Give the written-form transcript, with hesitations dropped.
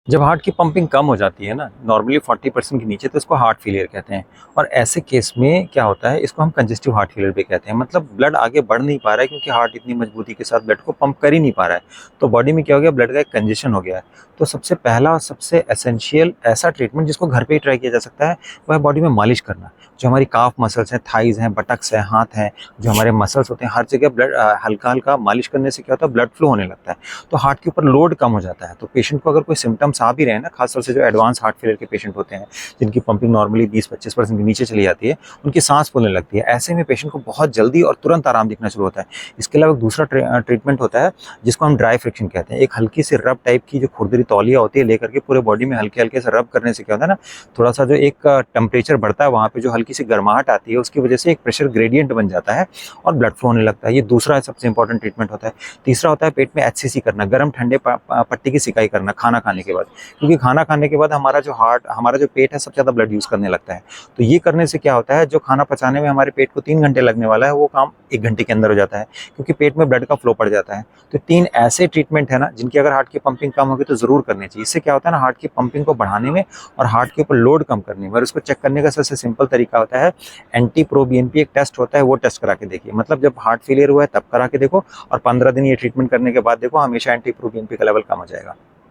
जब हार्ट की पंपिंग कम हो जाती है ना, नॉर्मली 40% के नीचे, तो इसको हार्ट फेलियर कहते हैं। और ऐसे केस में क्या होता है, इसको हम कंजेस्टिव हार्ट फेलियर भी कहते हैं। मतलब ब्लड आगे बढ़ नहीं पा रहा है क्योंकि हार्ट इतनी मजबूती के साथ ब्लड को पंप कर ही नहीं पा रहा है। तो बॉडी में क्या हो गया, ब्लड का एक कंजेशन हो गया है। तो सबसे पहला और सबसे एसेंशियल ऐसा ट्रीटमेंट जिसको घर पे ही ट्राई किया जा सकता है, वह है बॉडी में मालिश करना। जो हमारी काफ मसल्स हैं, थाइज हैं, बटक्स हैं, हाथ हैं, जो हमारे मसल्स होते हैं, हर जगह ब्लड हल्का हल्का मालिश करने से क्या होता है, ब्लड फ्लो होने लगता है। तो हार्ट के ऊपर लोड कम हो जाता है। तो पेशेंट को अगर कोई सिम्टम्स आ भी रहे हैं ना, खासतौर से जो एडवांस हार्ट फेलियर के पेशेंट होते हैं, जिनकी पंपिंग नॉर्मली 20-25% के नीचे चली जाती है, उनकी सांस फूलने लगती है, ऐसे में पेशेंट को बहुत जल्दी और तुरंत आराम दिखना शुरू होता है। इसके अलावा एक दूसरा ट्रीटमेंट होता है जिसको हम ड्राई फ्रिक्शन कहते हैं। एक हल्की सी रब टाइप की जो खुरदरी तौलिया होती है, लेकर के पूरे बॉडी में हल्के हल्के से रब करने से क्या होता है ना, थोड़ा सा जो एक टेम्परेचर बढ़ता है, वहाँ पे जो हल्की सी गर्माहट आती है, उसकी वजह से एक प्रेशर ग्रेडियंट बन जाता है और ब्लड फ्लो होने लगता है। ये दूसरा सबसे इंपॉर्टेंट ट्रीटमेंट होता है। तीसरा होता है पेट में एचसीसी करना, गर्म ठंडे पट्टी की सिकाई करना खाना खाने के बाद। क्योंकि खाना खाने के बाद हमारा जो पेट है, सबसे ज़्यादा ब्लड यूज़ करने लगता है। तो ये करने से क्या होता है, जो खाना पचाने में हमारे पेट को 3 घंटे लगने वाला है, वो काम 1 घंटे के अंदर हो जाता है, क्योंकि पेट में ब्लड का फ्लो बढ़ जाता है। तो 3 ऐसे ट्रीटमेंट है ना, जिनकी अगर हार्ट की पंपिंग कम होगी तो ज़रूर करनी चाहिए। इससे क्या होता है ना, हार्ट की पंपिंग को बढ़ाने में और हार्ट के ऊपर लोड कम करने में। और उसको चेक करने का सबसे सिंपल तरीका होता है, एंटी प्रो बीएनपी एक टेस्ट होता है, वो टेस्ट करा के देखिए। मतलब जब हार्ट फेलियर हुआ है तब करा के देखो, और 15 दिन ये ट्रीटमेंट करने के बाद देखो, हमेशा एंटी प्रो बीएनपी का लेवल कम हो जाएगा।